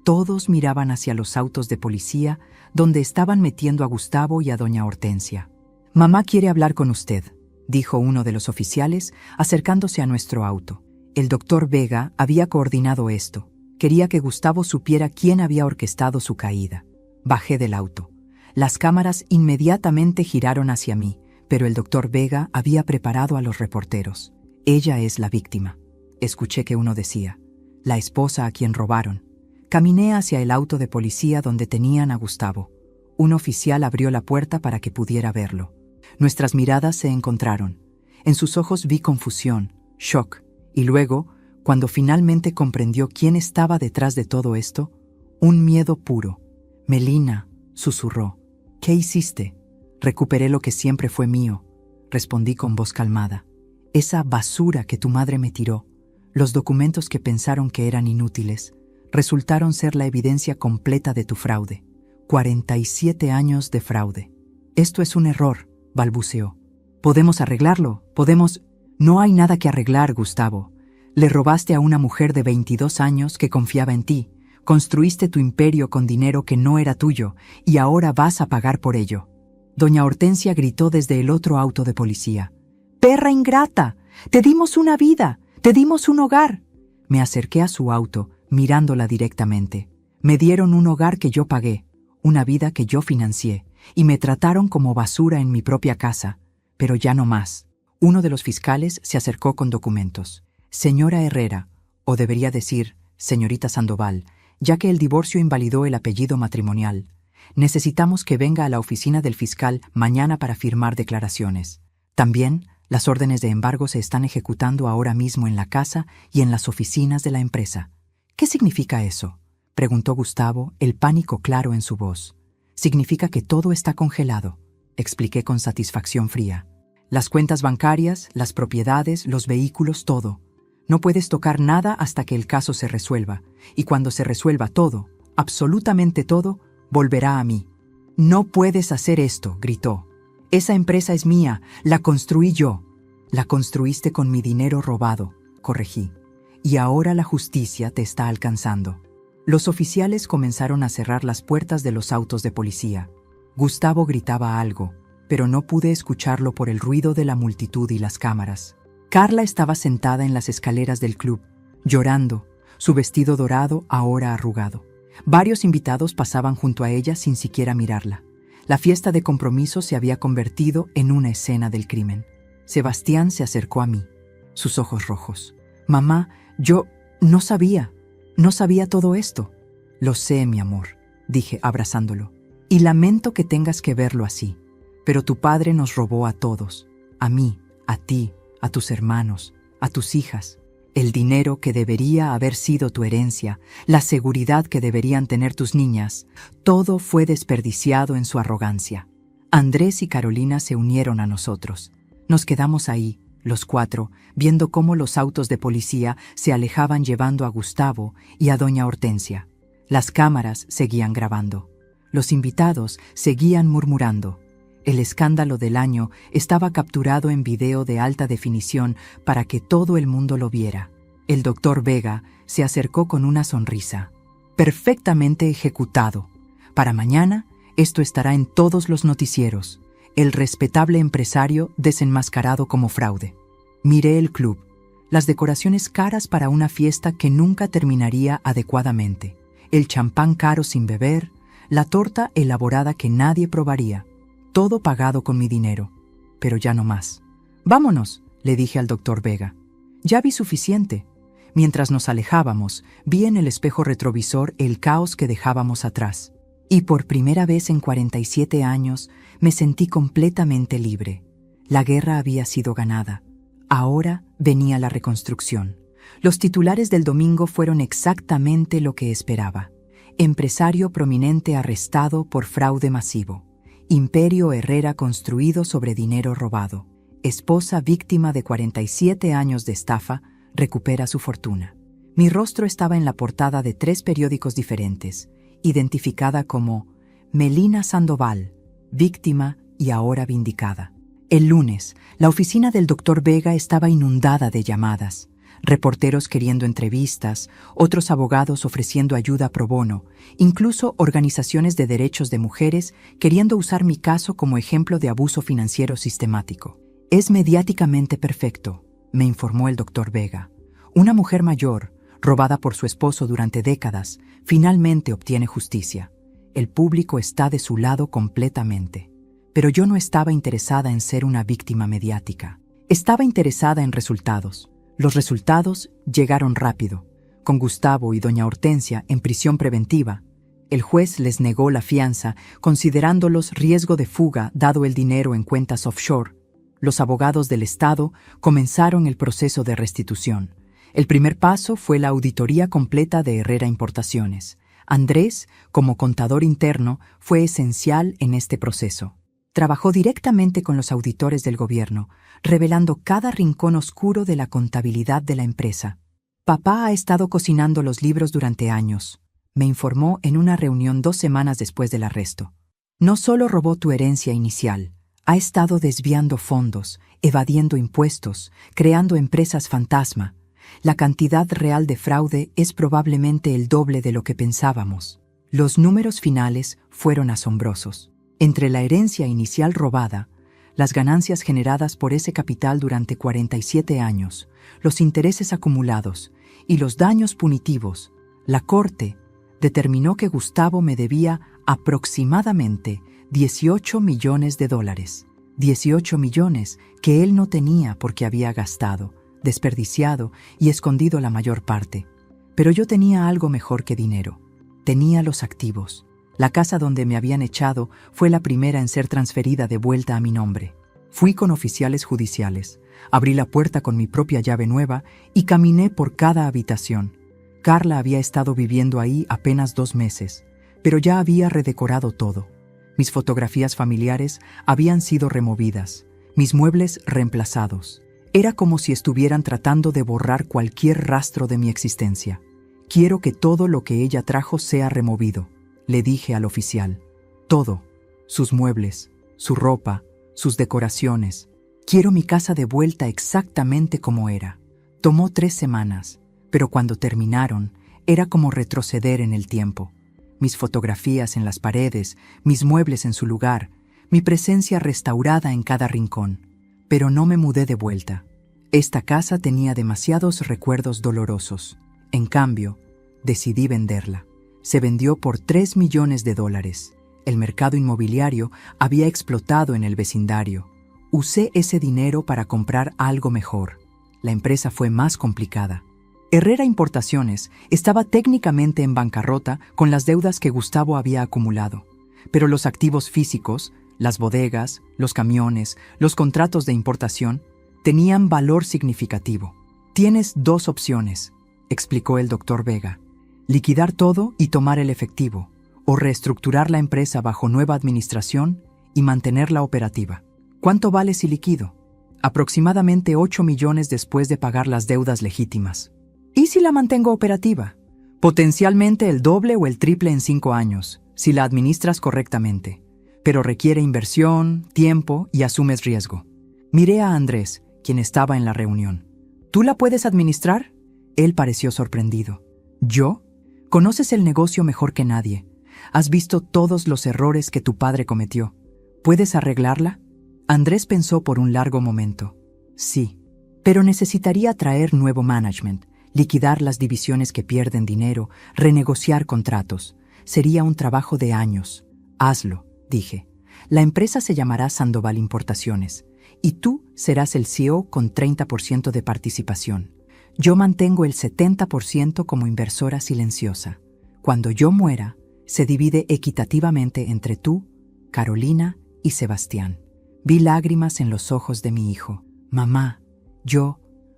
Todos miraban hacia los autos de policía, donde estaban metiendo a Gustavo y a doña Hortensia. «Mamá quiere hablar con usted», dijo uno de los oficiales, acercándose a nuestro auto. El doctor Vega había coordinado esto. Quería que Gustavo supiera quién había orquestado su caída. Bajé del auto. Las cámaras inmediatamente giraron hacia mí, pero el doctor Vega había preparado a los reporteros. «Ella es la víctima», escuché que uno decía. «La esposa a quien robaron». Caminé hacia el auto de policía donde tenían a Gustavo. Un oficial abrió la puerta para que pudiera verlo. Nuestras miradas se encontraron. En sus ojos vi confusión, shock, y luego, cuando finalmente comprendió quién estaba detrás de todo esto, un miedo puro. «Melina», susurró. «¿Qué hiciste?» «Recuperé lo que siempre fue mío», respondí con voz calmada. «Esa basura que tu madre me tiró, los documentos que pensaron que eran inútiles, resultaron ser la evidencia completa de tu fraude. 47 años de fraude. Esto es un error», balbuceó. «Podemos arreglarlo, podemos...» «No hay nada que arreglar, Gustavo. Le robaste a una mujer de 22 años que confiaba en ti, construiste tu imperio con dinero que no era tuyo, y ahora vas a pagar por ello». Doña Hortensia gritó desde el otro auto de policía. «¡Perra ingrata! ¡Te dimos una vida! ¡Te dimos un hogar!». Me acerqué a su auto, mirándola directamente. «Me dieron un hogar que yo pagué, una vida que yo financié, y me trataron como basura en mi propia casa, pero ya no más». Uno de los fiscales se acercó con documentos. «Señora Herrera», o debería decir, señorita Sandoval, ya que el divorcio invalidó el apellido matrimonial, necesitamos que venga a la oficina del fiscal mañana para firmar declaraciones. También, las órdenes de embargo se están ejecutando ahora mismo en la casa y en las oficinas de la empresa». «¿Qué significa eso?», preguntó Gustavo, el pánico claro en su voz. «Significa que todo está congelado», expliqué con satisfacción fría. «Las cuentas bancarias, las propiedades, los vehículos, todo. No puedes tocar nada hasta que el caso se resuelva, y cuando se resuelva todo, absolutamente todo, volverá a mí». «No puedes hacer esto», gritó. «Esa empresa es mía, la construí yo». «La construiste con mi dinero robado», corregí. «Y ahora la justicia te está alcanzando». Los oficiales comenzaron a cerrar las puertas de los autos de policía. Gustavo gritaba algo, pero no pude escucharlo por el ruido de la multitud y las cámaras. Carla estaba sentada en las escaleras del club, llorando, su vestido dorado ahora arrugado. Varios invitados pasaban junto a ella sin siquiera mirarla. La fiesta de compromiso se había convertido en una escena del crimen. Sebastián se acercó a mí, sus ojos rojos. «Mamá, yo no sabía todo esto». «Lo sé, mi amor», dije abrazándolo. «Y lamento que tengas que verlo así. Pero tu padre nos robó a todos, a mí, a ti, a tus hermanos, a tus hijas. El dinero que debería haber sido tu herencia, la seguridad que deberían tener tus niñas, todo fue desperdiciado en su arrogancia». Andrés y Carolina se unieron a nosotros. Nos quedamos ahí, los cuatro, viendo cómo los autos de policía se alejaban llevando a Gustavo y a doña Hortensia. Las cámaras seguían grabando. Los invitados seguían murmurando. El escándalo del año estaba capturado en video de alta definición para que todo el mundo lo viera. El doctor Vega se acercó con una sonrisa. «Perfectamente ejecutado. Para mañana, esto estará en todos los noticieros. El respetable empresario desenmascarado como fraude». Miré el club, las decoraciones caras para una fiesta que nunca terminaría adecuadamente, el champán caro sin beber, la torta elaborada que nadie probaría, todo pagado con mi dinero, pero ya no más. «Vámonos», le dije al doctor Vega. «Ya vi suficiente». Mientras nos alejábamos, vi en el espejo retrovisor el caos que dejábamos atrás. Y por primera vez en 47 años me sentí completamente libre. La guerra había sido ganada. Ahora venía la reconstrucción. Los titulares del domingo fueron exactamente lo que esperaba. Empresario prominente arrestado por fraude masivo. Imperio Herrera construido sobre dinero robado. Esposa víctima de 47 años de estafa recupera su fortuna. Mi rostro estaba en la portada de 3 periódicos diferentes, identificada como Melina Sandoval, víctima y ahora vindicada. El lunes, la oficina del doctor Vega estaba inundada de llamadas. reporteros queriendo entrevistas, otros abogados ofreciendo ayuda pro bono, incluso organizaciones de derechos de mujeres queriendo usar mi caso como ejemplo de abuso financiero sistemático. Es mediáticamente perfecto, me informó el doctor Vega. Una mujer mayor, robada por su esposo durante décadas, finalmente obtiene justicia. El público está de su lado completamente. Pero yo no estaba interesada en ser una víctima mediática. Estaba interesada en resultados. Los resultados llegaron rápido. Con Gustavo y doña Hortensia en prisión preventiva, el juez les negó la fianza, considerándolos riesgo de fuga dado el dinero en cuentas offshore. Los abogados del Estado comenzaron el proceso de restitución. El primer paso fue la auditoría completa de Herrera Importaciones. Andrés, como contador interno, fue esencial en este proceso. Trabajó directamente con los auditores del gobierno, revelando cada rincón oscuro de la contabilidad de la empresa. Papá ha estado cocinando los libros durante años, me informó en una reunión 2 semanas después del arresto. No solo robó tu herencia inicial, ha estado desviando fondos, evadiendo impuestos, creando empresas fantasma. La cantidad real de fraude es probablemente el doble de lo que pensábamos. Los números finales fueron asombrosos. Entre la herencia inicial robada, las ganancias generadas por ese capital durante 47 años, los intereses acumulados y los daños punitivos, la Corte determinó que Gustavo me debía aproximadamente $18 millones. 18 millones que él no tenía porque había gastado, desperdiciado y escondido la mayor parte. Pero yo tenía algo mejor que dinero. Tenía los activos. La casa donde me habían echado fue la primera en ser transferida de vuelta a mi nombre. Fui con oficiales judiciales, abrí la puerta con mi propia llave nueva y caminé por cada habitación. Carla había estado viviendo ahí apenas 2 meses, pero ya había redecorado todo. Mis fotografías familiares habían sido removidas, mis muebles reemplazados. Era como si estuvieran tratando de borrar cualquier rastro de mi existencia. Quiero que todo lo que ella trajo sea removido, le dije al oficial. Todo, sus muebles, su ropa, sus decoraciones. Quiero mi casa de vuelta exactamente como era. Tomó 3 semanas, pero cuando terminaron, era como retroceder en el tiempo. Mis fotografías en las paredes, mis muebles en su lugar, mi presencia restaurada en cada rincón. Pero no me mudé de vuelta. Esta casa tenía demasiados recuerdos dolorosos. En cambio, decidí venderla. Se vendió por $3 millones. El mercado inmobiliario había explotado en el vecindario. Usé ese dinero para comprar algo mejor. La empresa fue más complicada. Herrera Importaciones estaba técnicamente en bancarrota con las deudas que Gustavo había acumulado. Pero los activos físicos, las bodegas, los camiones, los contratos de importación, tenían valor significativo. Tienes 2 opciones, explicó el doctor Vega. Liquidar todo y tomar el efectivo, o reestructurar la empresa bajo nueva administración y mantenerla operativa. ¿Cuánto vale si liquido? Aproximadamente 8 millones después de pagar las deudas legítimas. ¿Y si la mantengo operativa? Potencialmente el doble o el triple en 5 años, si la administras correctamente. Pero requiere inversión, tiempo y asumes riesgo. Miré a Andrés, quien estaba en la reunión. ¿Tú la puedes administrar? Él pareció sorprendido. ¿Yo? Conoces el negocio mejor que nadie. Has visto todos los errores que tu padre cometió. ¿Puedes arreglarla? Andrés pensó por un largo momento. Sí, pero necesitaría traer nuevo management, liquidar las divisiones que pierden dinero, renegociar contratos. Sería un trabajo de años. Hazlo, dije. La empresa se llamará Sandoval Importaciones y tú serás el CEO con 30% de participación. Yo mantengo el 70% como inversora silenciosa. Cuando yo muera, se divide equitativamente entre tú, Carolina y Sebastián. Vi lágrimas en los ojos de mi hijo. Mamá,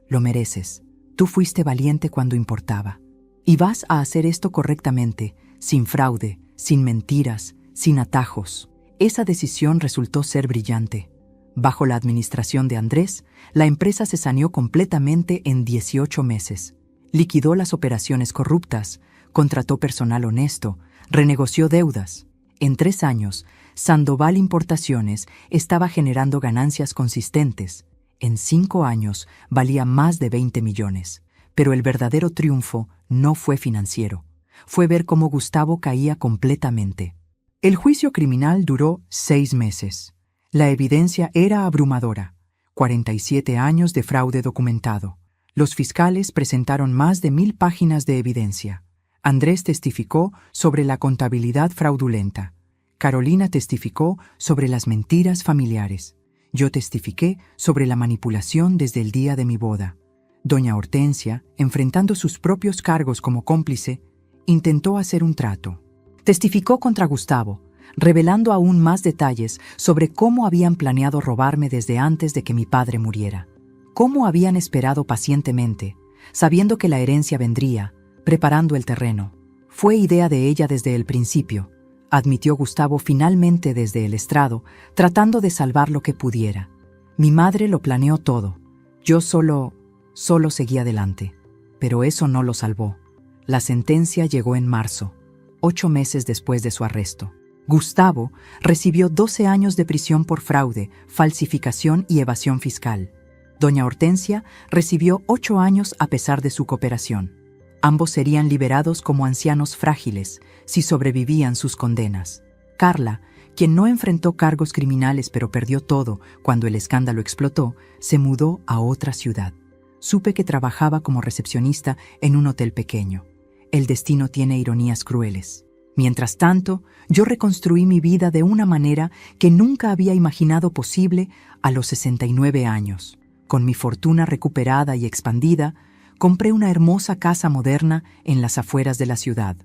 lo mereces. Tú fuiste valiente cuando importaba. Y vas a hacer esto correctamente, sin fraude, sin mentiras, sin atajos. Esa decisión resultó ser brillante. Bajo la administración de Andrés, la empresa se saneó completamente en 18 meses. Liquidó las operaciones corruptas, contrató personal honesto, renegoció deudas. En 3 años, Sandoval Importaciones estaba generando ganancias consistentes. En 5 años valía más de 20 millones. Pero el verdadero triunfo no fue financiero. Fue ver cómo Gustavo caía completamente. El juicio criminal duró 6 meses. La evidencia era abrumadora. 47 años de fraude documentado. Los fiscales presentaron más de 1000 páginas de evidencia. Andrés testificó sobre la contabilidad fraudulenta. Carolina testificó sobre las mentiras familiares. Yo testifiqué sobre la manipulación desde el día de mi boda. Doña Hortensia, enfrentando sus propios cargos como cómplice, intentó hacer un trato. Testificó contra Gustavo, revelando aún más detalles sobre cómo habían planeado robarme desde antes de que mi padre muriera. Cómo habían esperado pacientemente, sabiendo que la herencia vendría, preparando el terreno. Fue idea de ella desde el principio, admitió Gustavo finalmente desde el estrado, tratando de salvar lo que pudiera. Mi madre lo planeó todo. Yo solo seguí adelante. Pero eso no lo salvó. La sentencia llegó en marzo, 8 meses después de su arresto. Gustavo recibió 12 años de prisión por fraude, falsificación y evasión fiscal. Doña Hortensia recibió 8 años a pesar de su cooperación. Ambos serían liberados como ancianos frágiles si sobrevivían sus condenas. Carla, quien no enfrentó cargos criminales pero perdió todo cuando el escándalo explotó, se mudó a otra ciudad. Supe que trabajaba como recepcionista en un hotel pequeño. El destino tiene ironías crueles. Mientras tanto, yo reconstruí mi vida de una manera que nunca había imaginado posible a los 69 años. Con mi fortuna recuperada y expandida, compré una hermosa casa moderna en las afueras de la ciudad.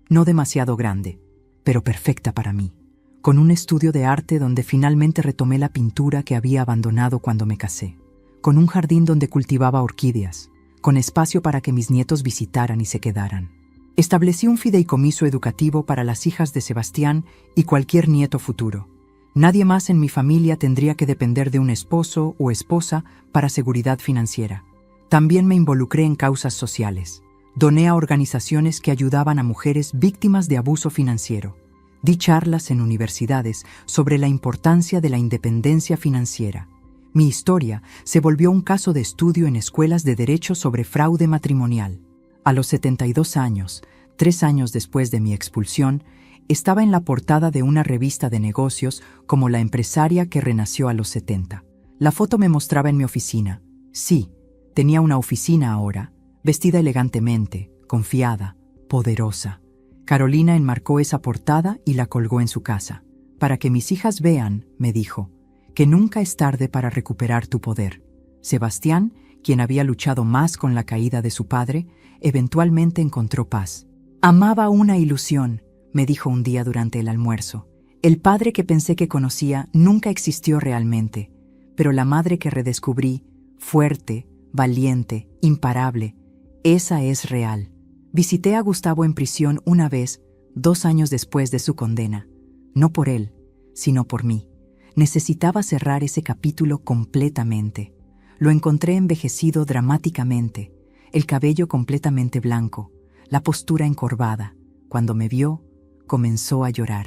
No demasiado grande, pero perfecta para mí. Con un estudio de arte donde finalmente retomé la pintura que había abandonado cuando me casé. Con un jardín donde cultivaba orquídeas. Con espacio para que mis nietos visitaran y se quedaran. Establecí un fideicomiso educativo para las hijas de Sebastián y cualquier nieto futuro. Nadie más en mi familia tendría que depender de un esposo o esposa para seguridad financiera. También me involucré en causas sociales. Doné a organizaciones que ayudaban a mujeres víctimas de abuso financiero. Di charlas en universidades sobre la importancia de la independencia financiera. Mi historia se volvió un caso de estudio en escuelas de derecho sobre fraude matrimonial. A los 72 años, 3 años después de mi expulsión, estaba en la portada de una revista de negocios como la empresaria que renació a los 70. La foto me mostraba en mi oficina. Sí, tenía una oficina ahora, vestida elegantemente, confiada, poderosa. Carolina enmarcó esa portada y la colgó en su casa. Para que mis hijas vean, me dijo, que nunca es tarde para recuperar tu poder. Sebastián, quien había luchado más con la caída de su padre, eventualmente encontró paz. Amaba una ilusión, me dijo un día durante el almuerzo. El padre que pensé que conocía nunca existió realmente, pero la madre que redescubrí, fuerte, valiente, imparable, esa es real. Visité a Gustavo en prisión una vez, 2 años después de su condena. No por él, sino por mí. Necesitaba cerrar ese capítulo completamente. Lo encontré envejecido dramáticamente, el cabello completamente blanco, la postura encorvada. Cuando me vio, comenzó a llorar.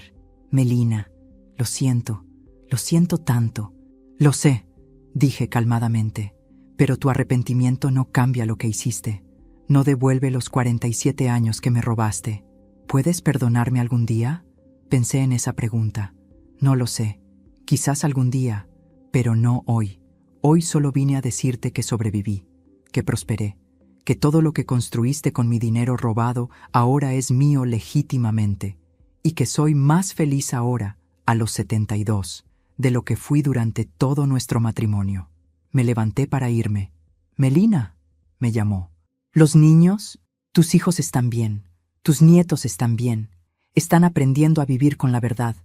Melina, lo siento tanto. Lo sé, dije calmadamente, pero tu arrepentimiento no cambia lo que hiciste. No devuelve los 47 años que me robaste. ¿Puedes perdonarme algún día? Pensé en esa pregunta. No lo sé. Quizás algún día, pero no hoy. Hoy solo vine a decirte que sobreviví, que prosperé, que todo lo que construiste con mi dinero robado ahora es mío legítimamente, y que soy más feliz ahora, a los 72, de lo que fui durante todo nuestro matrimonio. Me levanté para irme. Melina, me llamó. Los niños, tus hijos están bien, tus nietos están bien, están aprendiendo a vivir con la verdad,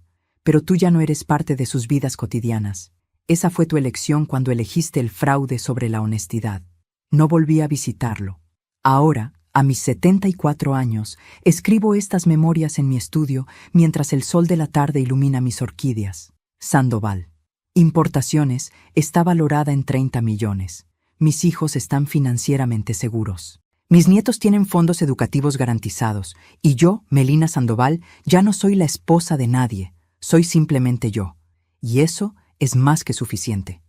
pero tú ya no eres parte de sus vidas cotidianas. Esa fue tu elección cuando elegiste el fraude sobre la honestidad. No volví a visitarlo. Ahora, a mis 74 años, escribo estas memorias en mi estudio mientras el sol de la tarde ilumina mis orquídeas. Sandoval. Importaciones está valorada en 30 millones. Mis hijos están financieramente seguros. Mis nietos tienen fondos educativos garantizados, y yo, Melina Sandoval, ya no soy la esposa de nadie. Soy simplemente yo. Y eso es más que suficiente.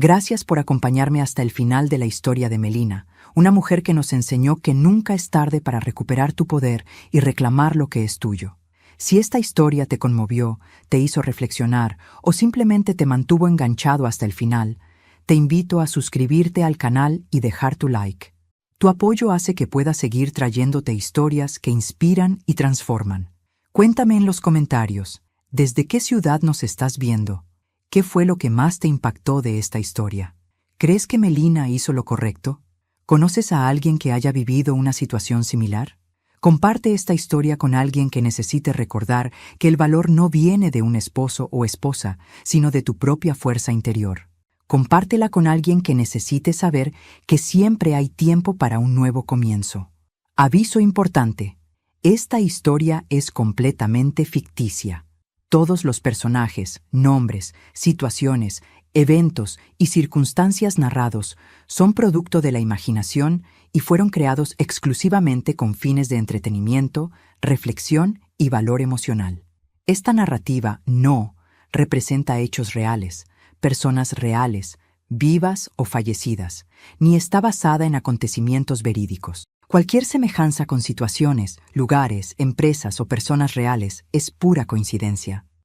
Gracias por acompañarme hasta el final de la historia de Melina, una mujer que nos enseñó que nunca es tarde para recuperar tu poder y reclamar lo que es tuyo. Si esta historia te conmovió, te hizo reflexionar o simplemente te mantuvo enganchado hasta el final, te invito a suscribirte al canal y dejar tu like. Tu apoyo hace que pueda seguir trayéndote historias que inspiran y transforman. Cuéntame en los comentarios, ¿desde qué ciudad nos estás viendo? ¿Qué fue lo que más te impactó de esta historia? ¿Crees que Melina hizo lo correcto? ¿Conoces a alguien que haya vivido una situación similar? Comparte esta historia con alguien que necesite recordar que el valor no viene de un esposo o esposa, sino de tu propia fuerza interior. Compártela con alguien que necesite saber que siempre hay tiempo para un nuevo comienzo. Aviso importante: esta historia es completamente ficticia. Todos los personajes, nombres, situaciones, eventos y circunstancias narrados son producto de la imaginación y fueron creados exclusivamente con fines de entretenimiento, reflexión y valor emocional. Esta narrativa no representa hechos reales, personas reales, vivas o fallecidas, ni está basada en acontecimientos verídicos. Cualquier semejanza con situaciones, lugares, empresas o personas reales es pura coincidencia.